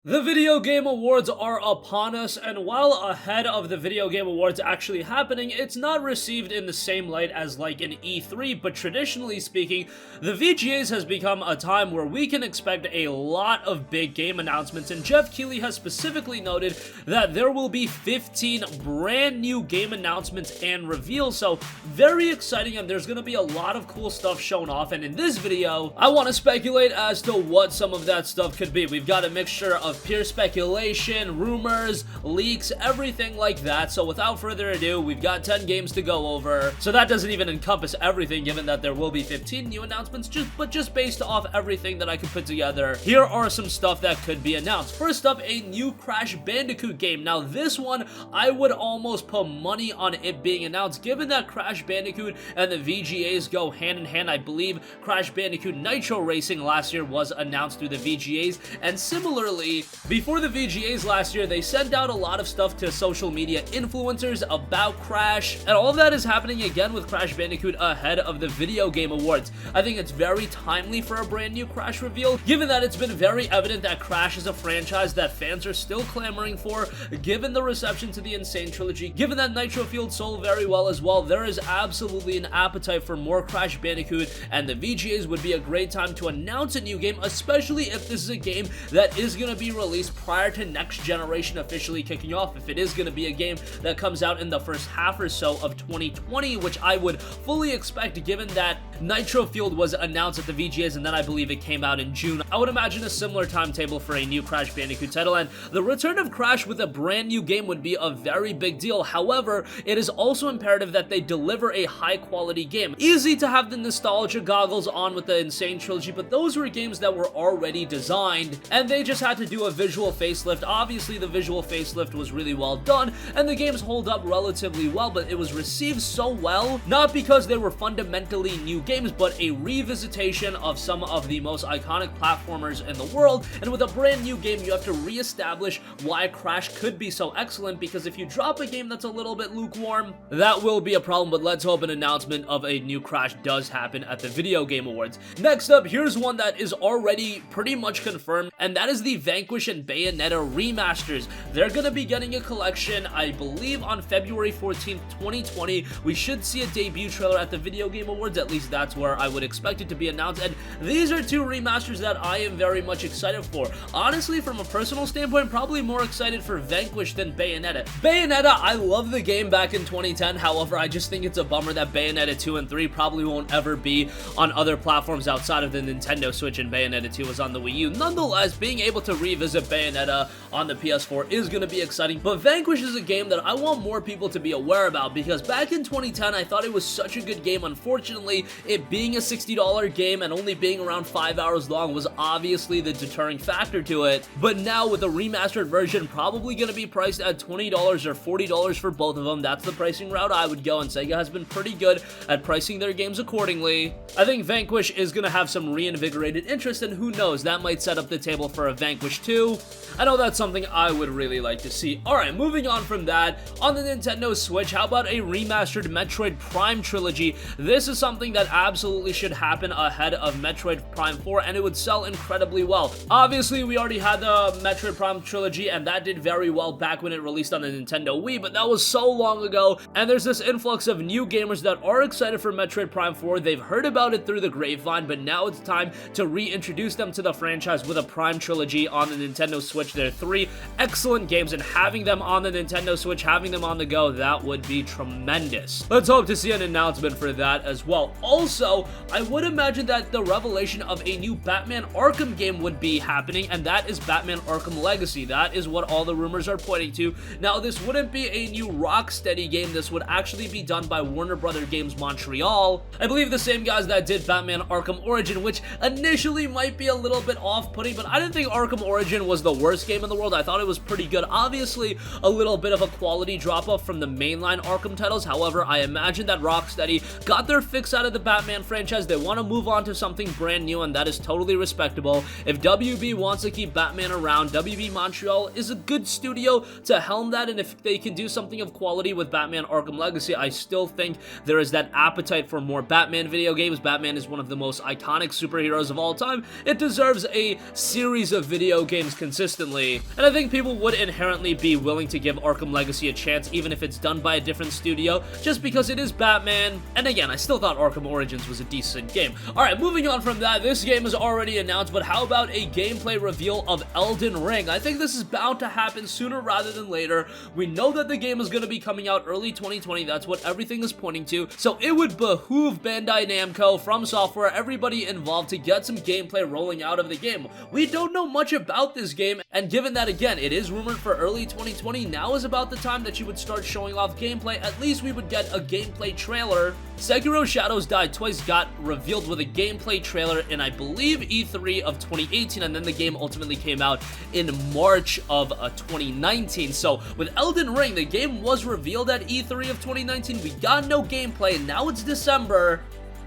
The Video Game Awards are upon us, and while ahead of the Video Game Awards actually happening, it's not received in the same light as like an E3, but traditionally speaking, the VGAs has become a time where we can expect a lot of big game announcements, and Jeff Keighley has specifically noted that there will be 15 brand new game announcements and reveals, so very exciting, and there's going to be a lot of cool stuff shown off, and in this video, I want to speculate as to what some of that stuff could be. We've got a mixture of pure speculation, rumors, leaks, everything like that. So without further ado, we've got 10 games to go over. So that doesn't even encompass everything, given that there will be 15 new announcements, just based off everything that I could put together. Here are some stuff that could be announced. First up, a new Crash Bandicoot game. Now this one, I would almost put money on it being announced, given that Crash Bandicoot and the VGAs go hand in hand. I believe Crash Bandicoot Nitro Racing last year was announced through the VGAs, and similarly, before the VGAs last year, they sent out a lot of stuff to social media influencers about Crash, and all of that is happening again with Crash Bandicoot ahead of the Video Game Awards. I think it's very timely for a brand new Crash reveal, given that it's been very evident that Crash is a franchise that fans are still clamoring for, given the reception to the Insane Trilogy, given that Nitro Field sold very well as well. There is absolutely an appetite for more Crash Bandicoot, and the VGAs would be a great time to announce a new game, especially if this is a game that is going to be released prior to next generation officially kicking off. If it is going to be a game that comes out in the first half or so of 2020, which I would fully expect given that Nitro Field was announced at the VGAs and then I believe it came out in June, I would imagine a similar timetable for a new Crash Bandicoot title, and the return of Crash with a brand new game would be a very big deal. However, it is also imperative that they deliver a high quality game. Easy to have the nostalgia goggles on with the Insane Trilogy, but those were games that were already designed and they just had to do a visual facelift. Obviously, the visual facelift was really well done, and the games hold up relatively well, but it was received so well, not because they were fundamentally new games, but a revisitation of some of the most iconic platformers in the world, and with a brand new game, you have to reestablish why Crash could be so excellent, because if you drop a game that's a little bit lukewarm, that will be a problem, but let's hope an announcement of a new Crash does happen at the Video Game Awards. Next up, here's one that is already pretty much confirmed, and that is the Vanquish and Bayonetta remasters. They're gonna be getting a collection, I believe, on February 14th, 2020. We should see a debut trailer at the Video Game Awards, at least that's where I would expect it to be announced, and these are two remasters that I am very much excited for. Honestly, from a personal standpoint, probably more excited for Vanquish than Bayonetta. Bayonetta, I love the game back in 2010, however, I just think it's a bummer that Bayonetta 2 and 3 probably won't ever be on other platforms outside of the Nintendo Switch, and Bayonetta 2 was on the Wii U. Nonetheless, being able to revisit Bayonetta on the PS4 is going to be exciting, but Vanquish is a game that I want more people to be aware about, because back in 2010 I thought it was such a good game. Unfortunately, it being a $60 game and only being around 5 hours long was obviously the deterring factor to it, but now with a remastered version probably going to be priced at $20 or $40 for both of them. That's the pricing route I would go, and Sega has been pretty good at pricing their games accordingly. I think Vanquish is going to have some reinvigorated interest, and who knows, that might set up the table for a Vanquish 2. I know that's something I would really like to see. Alright, moving on from that, on the Nintendo Switch, how about a remastered Metroid Prime Trilogy? This is something that absolutely should happen ahead of Metroid Prime 4, and it would sell incredibly well. Obviously, we already had the Metroid Prime Trilogy, and that did very well back when it released on the Nintendo Wii, but that was so long ago, and there's this influx of new gamers that are excited for Metroid Prime 4. They've heard about it through the grapevine, but now it's time to reintroduce them to the franchise with a Prime Trilogy on the Nintendo Switch. They're three excellent games, and having them on the Nintendo Switch, having them on the go, that would be tremendous. Let's hope to see an announcement for that as well. Also, I would imagine that the revelation of a new Batman Arkham game would be happening, and that is Batman Arkham Legacy. That is what all the rumors are pointing to. Now, this wouldn't be a new Rocksteady game. This would actually be done by Warner Brother Games Montreal. I believe the same guys that did Batman Arkham Origin, which initially might be a little bit off-putting, but I didn't think Arkham Origin was the worst game in the world. I thought it was pretty good. Obviously, a little bit of a quality drop-off from the mainline Arkham titles. However, I imagine that Rocksteady got their fix out of the Batman franchise. They want to move on to something brand new, and that is totally respectable. If WB wants to keep Batman around, WB Montreal is a good studio to helm that, and if they can do something of quality with Batman Arkham Legacy, I still think there is that appetite for more Batman video games. Batman is one of the most iconic superheroes of all time. It deserves a series of video games consistently, and I think people would inherently be willing to give Arkham Legacy a chance even if it's done by a different studio, just because it is Batman. And again, I still thought Arkham Origins was a decent game. Alright, moving on from that, this game is already announced, but how about a gameplay reveal of Elden Ring? I think this is bound to happen sooner rather than later. We know that the game is going to be coming out early 2020, that's what everything is pointing to, so it would behoove Bandai Namco, From Software, everybody involved to get some gameplay rolling out of the game. We don't know much about this game, and given that, again, it is rumored for early 2020, now is about the time that you would start showing off gameplay. At least we would get a gameplay trailer. Sekiro Shadows Die Twice got revealed with a gameplay trailer in, I believe, E3 of 2018, and then the game ultimately came out in March of 2019. So with Elden Ring, the game was revealed at E3 of 2019. We got no gameplay, and now it's December.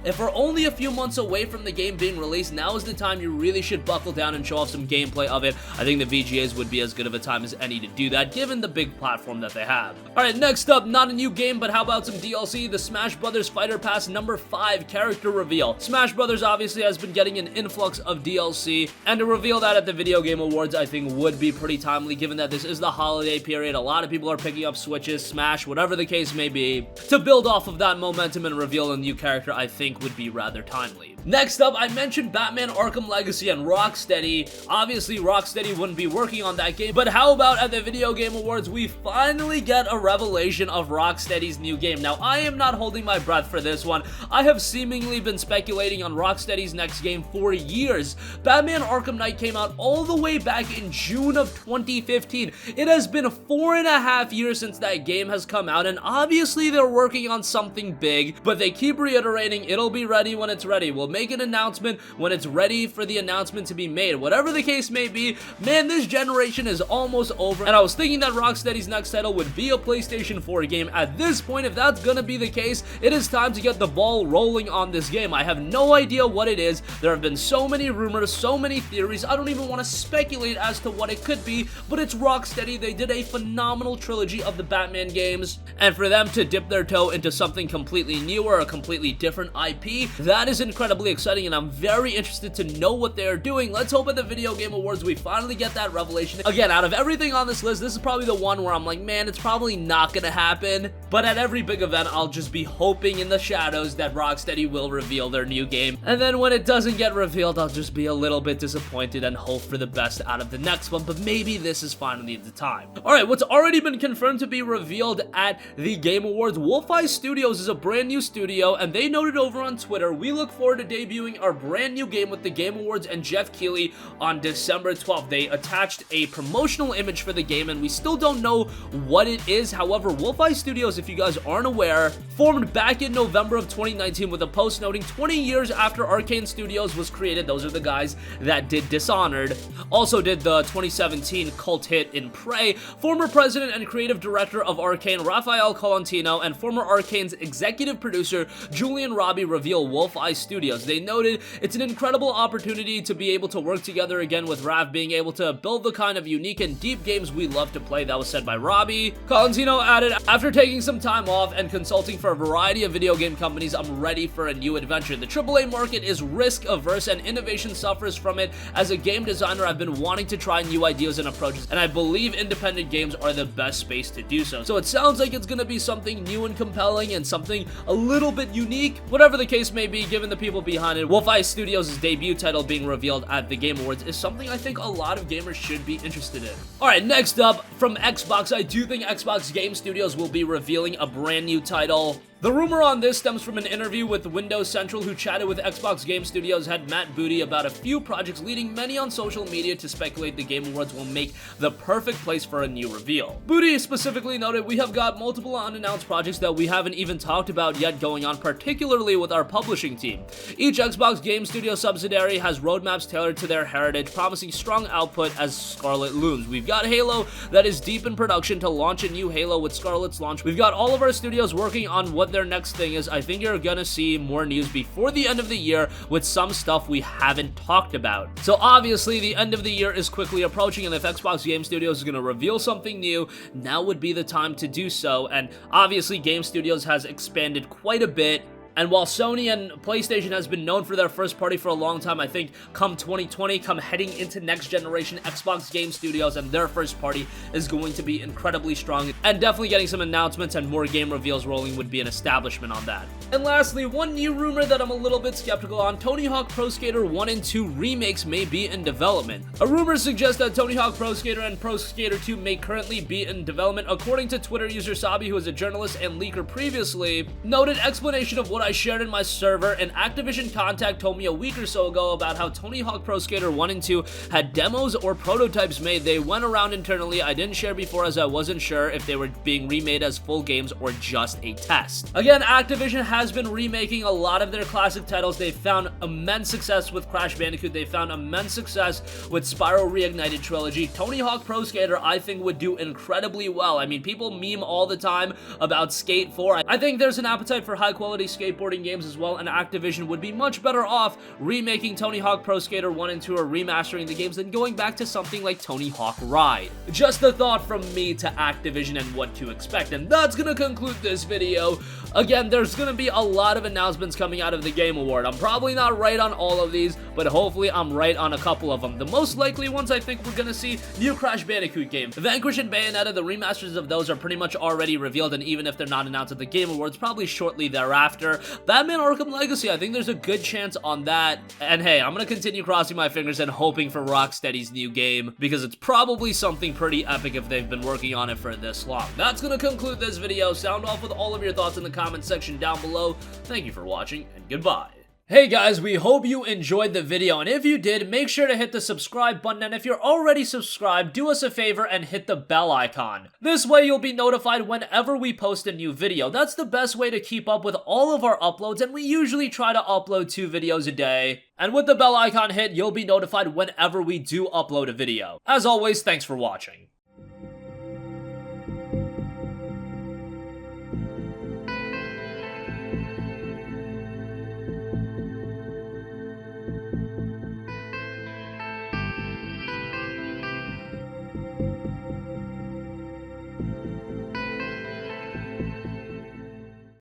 If we're only a few months away from the game being released, now is the time you really should buckle down and show off some gameplay of it. I think the VGAs would be as good of a time as any to do that, given the big platform that they have. Alright, next up, not a new game, but how about some DLC? The Smash Bros. Fighter Pass number 5 character reveal. Smash Bros. Obviously has been getting an influx of DLC, and to reveal that at the Video Game Awards, I think would be pretty timely, given that this is the holiday period. A lot of people are picking up Switches, Smash, whatever the case may be. To build off of that momentum and reveal a new character, I think would be rather timely. Next up, I mentioned Batman Arkham Legacy and Rocksteady. Obviously, Rocksteady wouldn't be working on that game, but how about at the Video Game Awards, we finally get a revelation of Rocksteady's new game. Now, I am not holding my breath for this one. I have seemingly been speculating on Rocksteady's next game for years. Batman Arkham Knight came out all the way back in June of 2015. It has been 4.5 years since that game has come out, and obviously they're working on something big, but they keep reiterating it'll be ready when it's ready. We'll make an announcement when it's ready for the announcement to be made. Whatever the case may be, man, this generation is almost over, and I was thinking that Rocksteady's next title would be a PlayStation 4 game. At this point, if that's gonna be the case, it is time to get the ball rolling on this game. I have no idea what it is. There have been so many rumors, so many theories, I don't even want to speculate as to what it could be, but it's Rocksteady. They did a phenomenal trilogy of the Batman games, and for them to dip their toe into something completely new or a completely different IP, that is incredibly exciting, and I'm very interested to know what they're doing. Let's hope at the Video Game Awards we finally get that revelation. Again, out of everything on this list, this is probably the one where I'm like, man, it's probably not gonna happen, but at every big event, I'll just be hoping in the shadows that Rocksteady will reveal their new game, and then when it doesn't get revealed, I'll just be a little bit disappointed and hope for the best out of the next one, but maybe this is finally the time. Alright, what's already been confirmed to be revealed at the Game Awards, Wolfeye Studios is a brand new studio, and they noted over on Twitter, we look forward to debuting our brand new game with the Game Awards and Jeff Keighley on December 12th. They attached a promotional image for the game, and we still don't know what it is. However, Wolfeye Studios, if you guys aren't aware, formed back in November of 2019 with a post noting 20 years after Arcane Studios was created. Those are the guys that did Dishonored, also did the 2017 cult hit in Prey. Former president and creative director of Arcane, Raphael Colantino, and former Arcane's executive producer, Julian Robbie, reveal Wolfeye Studios. They noted it's an incredible opportunity to be able to work together again with Rav, being able to build the kind of unique and deep games we love to play. That was said by Robbie. Colantino added, after taking some time off and consulting for a variety of video game companies, I'm ready for a new adventure. The AAA market is risk averse and innovation suffers from it. As a game designer, I've been wanting to try new ideas and approaches, and I believe independent games are the best space to do so. So it sounds like it's gonna be something new and compelling and something a little bit unique. Whatever the case may be, given the people behind it, Wolfeye Studios' debut title being revealed at the Game Awards is something I think a lot of gamers should be interested in. Alright, next up, from Xbox, I do think Xbox Game Studios will be revealing a brand new title. The rumor on this stems from an interview with Windows Central, who chatted with Xbox Game Studios head Matt Booty about a few projects, leading many on social media to speculate the Game Awards will make the perfect place for a new reveal. Booty specifically noted, we have got multiple unannounced projects that we haven't even talked about yet going on, particularly with our publishing team. Each Xbox Game Studio subsidiary has roadmaps tailored to their heritage, promising strong output as Scarlet looms. We've got Halo that is deep in production to launch a new Halo with Scarlet's launch. We've got all of our studios working on what their next thing is. I think you're gonna see more news before the end of the year with some stuff we haven't talked about. So obviously the end of the year is quickly approaching, and if Xbox Game Studios is gonna reveal something new, now would be the time to do so. And obviously Game Studios has expanded quite a bit And while Sony and PlayStation has been known for their first party for a long time, I think come 2020, come heading into next generation, Xbox Game Studios and their first party is going to be incredibly strong, and definitely getting some announcements and more game reveals rolling would be an establishment on that. And lastly, one new rumor that I'm a little bit skeptical on: Tony Hawk Pro Skater 1 and 2 remakes may be in development. A rumor suggests that Tony Hawk Pro Skater and Pro Skater 2 may currently be in development. According to Twitter user Sabi, who is a journalist and leaker previously, noted explanation of what I shared in my server. An Activision contact told me a week or so ago about how Tony Hawk Pro Skater 1 and 2 had demos or prototypes made. They went around internally. I didn't share before as I wasn't sure if they were being remade as full games or just a test. Again, Activision has been remaking a lot of their classic titles. They've found immense success with Crash Bandicoot. They found immense success with Spyro Reignited Trilogy. Tony Hawk Pro Skater, I think, would do incredibly well. I mean, people meme all the time about Skate 4. I think there's an appetite for high-quality skateboarding games as well, and Activision would be much better off remaking Tony Hawk Pro Skater 1 and 2 or remastering the games than going back to something like Tony Hawk Ride. Just a thought from me to Activision and what to expect, and that's gonna conclude this video. Again, there's gonna be a lot of announcements coming out of the Game Award. I'm probably not right on all of these, but hopefully I'm right on a couple of them. The most likely ones I think we're gonna see: new Crash Bandicoot game. Vanquish and Bayonetta, the remasters of those are pretty much already revealed, and even if they're not announced at the Game Awards, probably shortly thereafter. Batman Arkham Legacy, I think there's a good chance on that. And hey, I'm gonna continue crossing my fingers and hoping for Rocksteady's new game, because it's probably something pretty epic if they've been working on it for this long. That's gonna conclude this video. Sound off with all of your thoughts in the comment section down below. Thank you for watching, and goodbye. Hey guys, we hope you enjoyed the video, and if you did, make sure to hit the subscribe button, and if you're already subscribed, do us a favor and hit the bell icon. This way you'll be notified whenever we post a new video. That's the best way to keep up with all of our uploads, and we usually try to upload 2 videos a day. And with the bell icon hit, you'll be notified whenever we do upload a video. As always, thanks for watching.